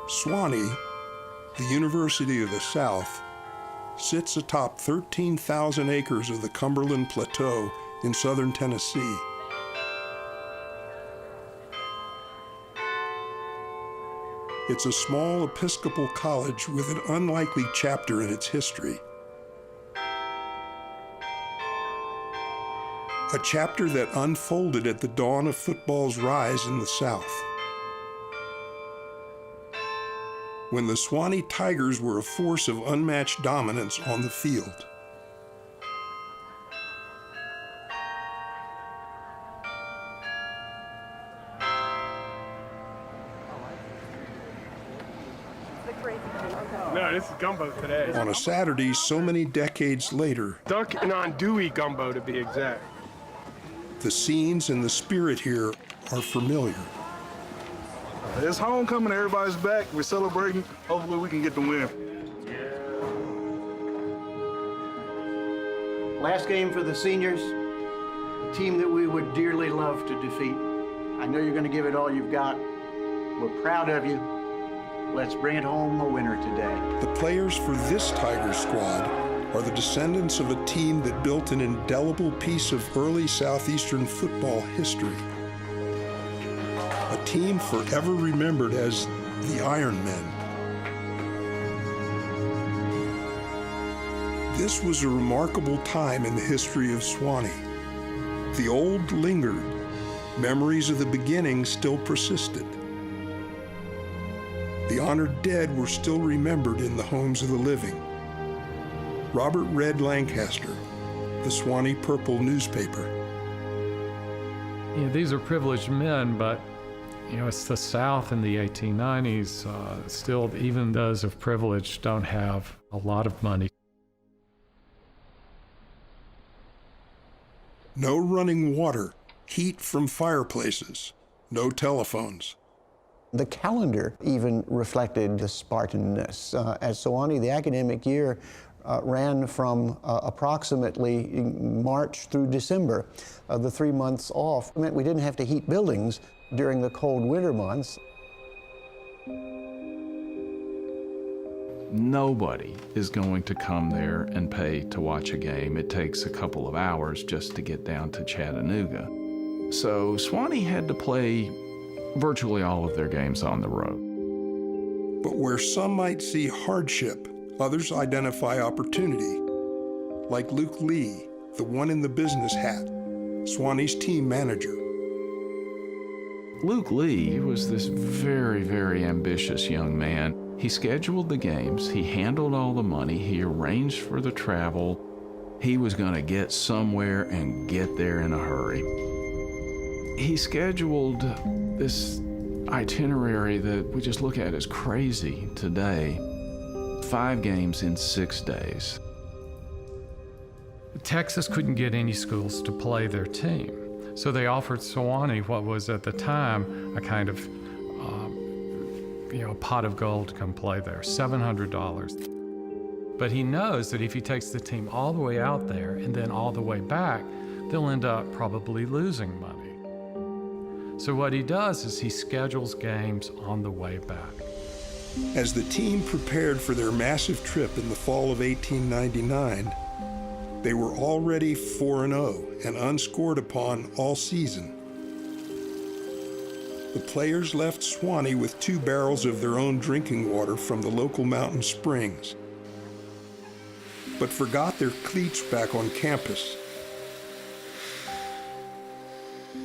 Sewanee, the University of the South, sits atop 13,000 acres of the Cumberland Plateau in southern Tennessee. It's a small Episcopal college with an unlikely chapter in its history. A chapter that unfolded at the dawn of football's rise in the South, when the Sewanee Tigers were a force of unmatched dominance on the field. No, this is gumbo today. On a Saturday so many decades later, Duck and andouille gumbo to be exact. the scenes and the spirit here are familiar. It's homecoming, everybody's back. We're celebrating. Hopefully we can get the win. Last game for the seniors, a team that we would dearly love to defeat. I know you're going to give it all you've got. We're proud of you. Let's bring it home a winner today. The players for this Tigers squad are the descendants of a team that built an indelible piece of early Southeastern football history. A team forever remembered as the Iron Men. This was a remarkable time in the history of Sewanee. The old lingered. Memories of the beginning still persisted. The honored dead were still remembered in the homes of the living. Robert Red Lancaster, the Sewanee Purple newspaper. You know, these are privileged men, but you know, it's the South in the 1890s. Still, even those of privilege don't have a lot of money. No running water, heat from fireplaces, no telephones. The calendar even reflected the Spartanness. At Sewanee, the academic year ran from approximately March through December. The 3 months off meant we didn't have to heat buildings during the cold winter months. Nobody is going to come there and pay to watch a game. It takes a couple of hours just to get down to Chattanooga. So Sewanee had to play virtually all of their games on the road. But where some might see hardship, others identify opportunity. Like Luke Lee, the one in the business hat, Sewanee's team manager. Luke Lee was this very, very ambitious young man. He scheduled the games, he handled all the money, he arranged for the travel. He was going to get somewhere and get there in a hurry. He scheduled this itinerary that we just look at as crazy today. 5 games in 6 days. Texas couldn't get any schools to play their team. So they offered Sewanee what was at the time a kind of, a pot of gold to come play there, $700. But he knows that if he takes the team all the way out there and then all the way back, they'll end up probably losing money. So what he does is he schedules games on the way back. As the team prepared for their massive trip in the fall of 1899, they were already 4-0 and unscored upon all season. The players left Sewanee with 2 barrels of their own drinking water from the local mountain springs, but forgot their cleats back on campus.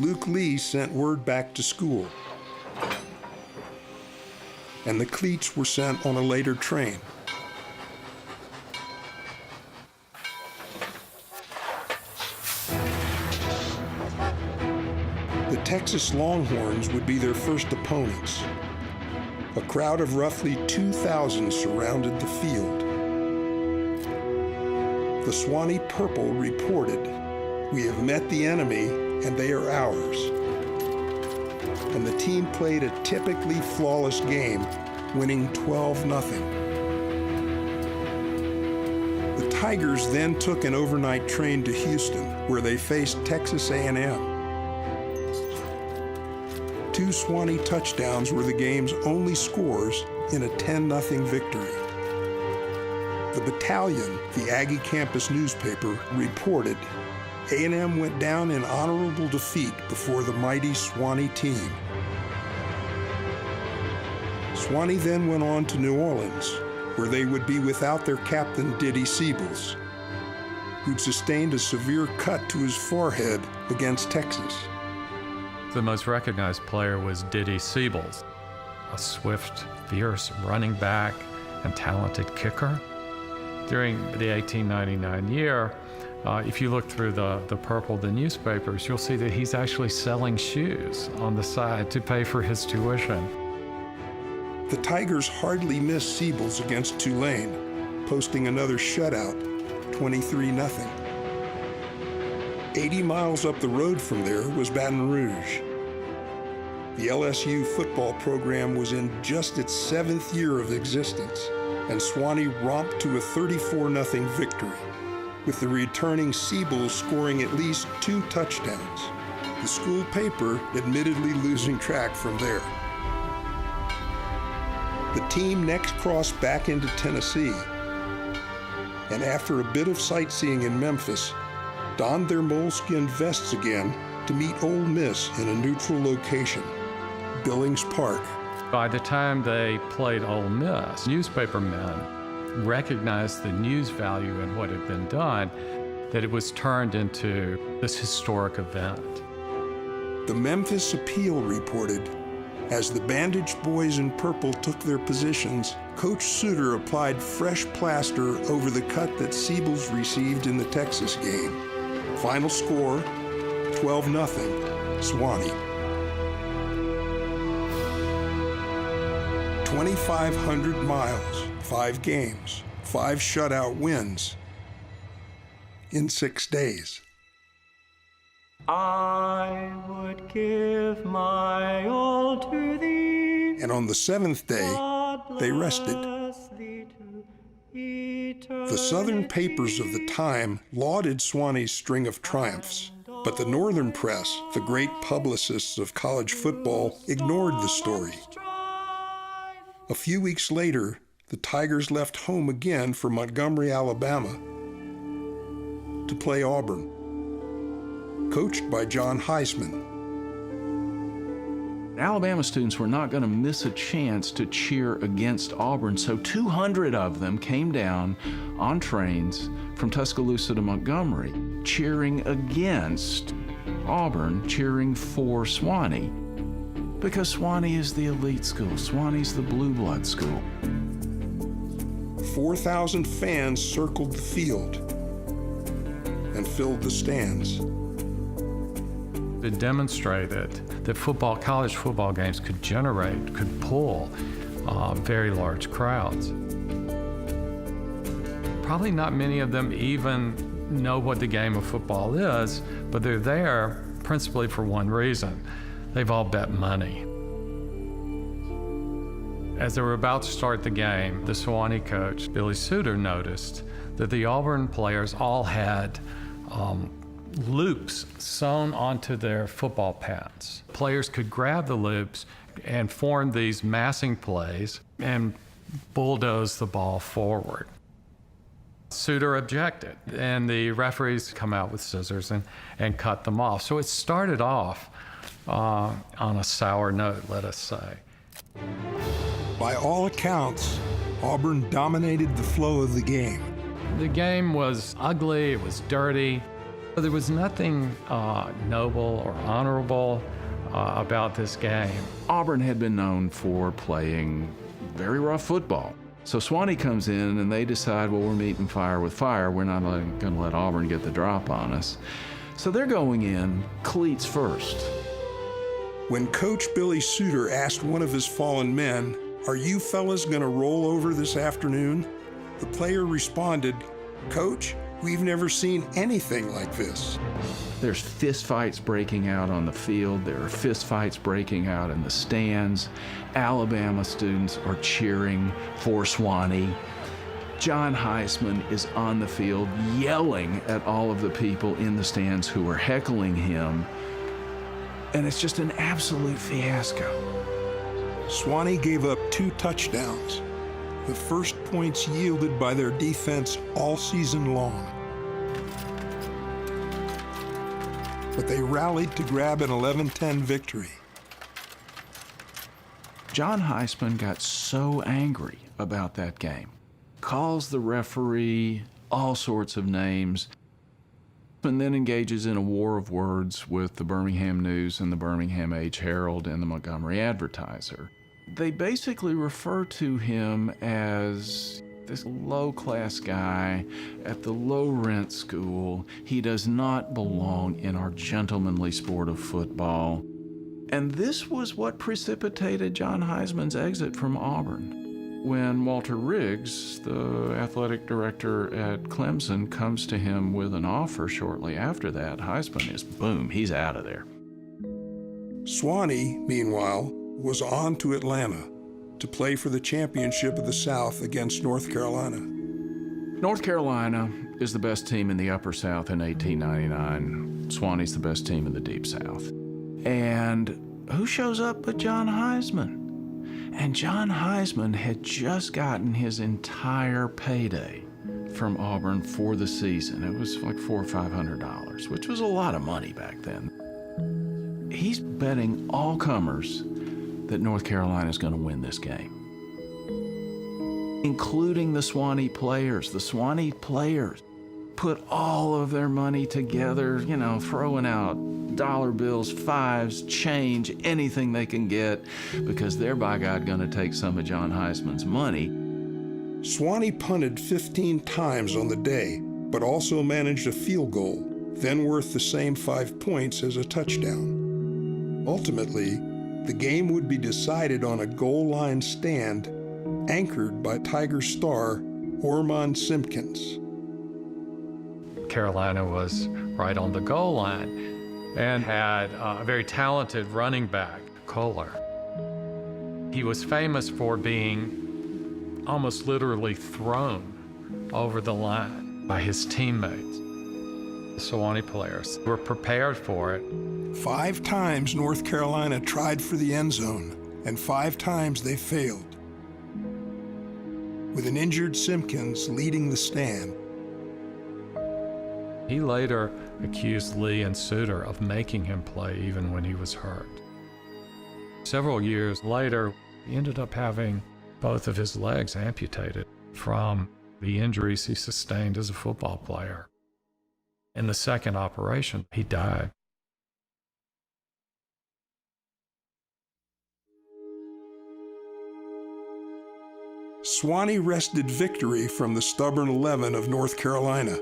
Luke Lee sent word back to school, and the cleats were sent on a later train. The Texas Longhorns would be their first opponents. A crowd of roughly 2,000 surrounded the field. The Sewanee Purple reported, "We have met the enemy and they are ours." And the team played a typically flawless game, winning 12-0. The Tigers then took an overnight train to Houston, where they faced Texas A&M. 2 Sewanee touchdowns were the game's only scores in a 10-0 victory. The Battalion, the Aggie campus newspaper, reported A&M went down in honorable defeat before the mighty Sewanee team. Sewanee then went on to New Orleans, where they would be without their captain Diddy Siebels, who'd sustained a severe cut to his forehead against Texas. The most recognized player was Diddy Siebels, a swift, fierce running back and talented kicker. During the 1899 year, if you look through the purple, the newspapers, you'll see that he's actually selling shoes on the side to pay for his tuition. The Tigers hardly missed Siebels against Tulane, posting another shutout, 23-0. 80 miles up the road from there was Baton Rouge. The LSU football program was in just its 7th year of existence, and Sewanee romped to a 34-0 victory, with the returning Siebels scoring at least 2 touchdowns. The school paper admittedly losing track from there. The team next crossed back into Tennessee, and after a bit of sightseeing in Memphis, donned their moleskin vests again to meet Ole Miss in a neutral location, Billings Park. By the time they played Ole Miss, newspapermen recognized the news value in what had been done, that it was turned into this historic event. The Memphis Appeal reported, as the bandaged boys in purple took their positions, Coach Suter applied fresh plaster over the cut that Siebels received in the Texas game. Final score, 12-0, Sewanee. 2,500 miles, 5 games, 5 shutout wins in 6 days. I would give my all to thee. And on the 7th day, they rested. The southern papers of the time lauded Sewanee's string of triumphs, but the northern press, the great publicists of college football, ignored the story. A few weeks later, the Tigers left home again for Montgomery, Alabama, to play Auburn, coached by John Heisman. Alabama students were not going to miss a chance to cheer against Auburn, so 200 of them came down on trains from Tuscaloosa to Montgomery, cheering against Auburn, cheering for Sewanee. Because Sewanee is the elite school. Sewanee's the blue blood school. 4,000 fans circled the field and filled the stands. It demonstrated that college football games could pull very large crowds. Probably not many of them even know what the game of football is, but they're there principally for one reason. They've all bet money. As they were about to start the game, the Sewanee coach, Billy Suter, noticed that the Auburn players all had loops sewn onto their football pads. Players could grab the loops and form these massing plays and bulldoze the ball forward. Suter objected, and the referees come out with scissors and cut them off. So it started off on a sour note, let us say. By all accounts, Auburn dominated the flow of the game. The game was ugly, it was dirty. There was nothing noble or honorable about this game. Auburn had been known for playing very rough football. So Sewanee comes in and they decide, well, we're meeting fire with fire. We're not going to let Auburn get the drop on us. So they're going in cleats first. When Coach Billy Suter asked one of his fallen men, "Are you fellas going to roll over this afternoon?" the player responded, "Coach, we've never seen anything like this." There's fist fights breaking out on the field. There are fist fights breaking out in the stands. Alabama students are cheering for Sewanee. John Heisman is on the field yelling at all of the people in the stands who are heckling him. and it's just an absolute fiasco. Sewanee gave up 2 touchdowns, the first points yielded by their defense all season long. But they rallied to grab an 11-10 victory. John Heisman got so angry about that game, calls the referee all sorts of names, and then engages in a war of words with the Birmingham News and the Birmingham Age-Herald and the Montgomery Advertiser. They basically refer to him as this low-class guy at the low-rent school. He does not belong in our gentlemanly sport of football. And this was what precipitated John Heisman's exit from Auburn. When Walter Riggs, the athletic director at Clemson, comes to him with an offer shortly after that, Heisman is, boom, he's out of there. Sewanee, meanwhile, was on to Atlanta to play for the championship of the South against North Carolina. North Carolina is the best team in the Upper South in 1899. Sewanee's the best team in the Deep South. And who shows up but John Heisman? And John Heisman had just gotten his entire payday from Auburn for the season. It was like $400 or $500, which was a lot of money back then. He's betting all comers that North Carolina is going to win this game, including the Sewanee players. The Sewanee players put all of their money together, you know, throwing out dollar bills, fives, change, anything they can get, because they're, by God, going to take some of John Heisman's money. Sewanee punted 15 times on the day, but also managed a field goal, then worth the same 5 points as a touchdown. Ultimately, the game would be decided on a goal line stand anchored by Tiger star Ormond Simpkins. Carolina was right on the goal line and had a very talented running back, Kohler. He was famous for being almost literally thrown over the line by his teammates. The Sewanee players were prepared for it. 5 times North Carolina tried for the end zone, and 5 times they failed, with an injured Simpkins leading the stand. He later accused Lee and Suter of making him play even when he was hurt. Several years later, he ended up having both of his legs amputated from the injuries he sustained as a football player. In the second operation, he died. Sewanee wrested victory from the stubborn 11 of North Carolina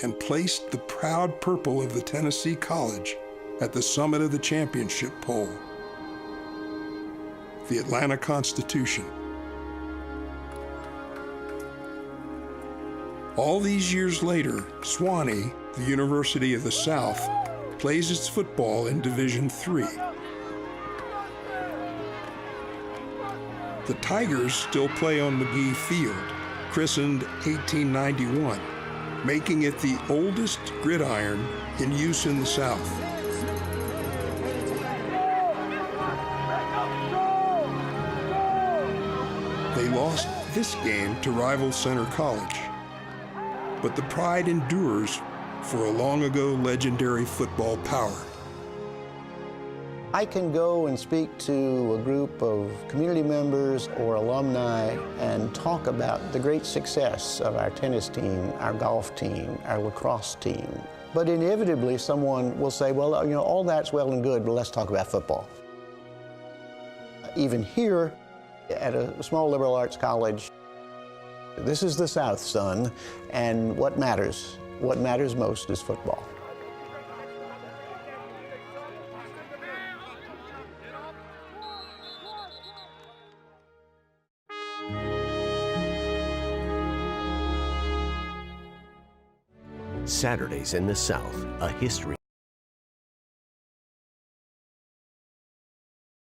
and placed the proud purple of the Tennessee College at the summit of the championship pole. The Atlanta Constitution. All these years later, Sewanee, the University of the South, plays its football in Division III. The Tigers still play on McGee Field, christened 1891, making it the oldest gridiron in use in the South. They lost this game to rival Center College, but the pride endures for a long ago legendary football power. I can go and speak to a group of community members or alumni and talk about the great success of our tennis team, our golf team, our lacrosse team. But inevitably someone will say, well, you know, all that's well and good, but let's talk about football. Even here at a small liberal arts college, this is the South, son, and what matters most is football. Saturdays in the South, a history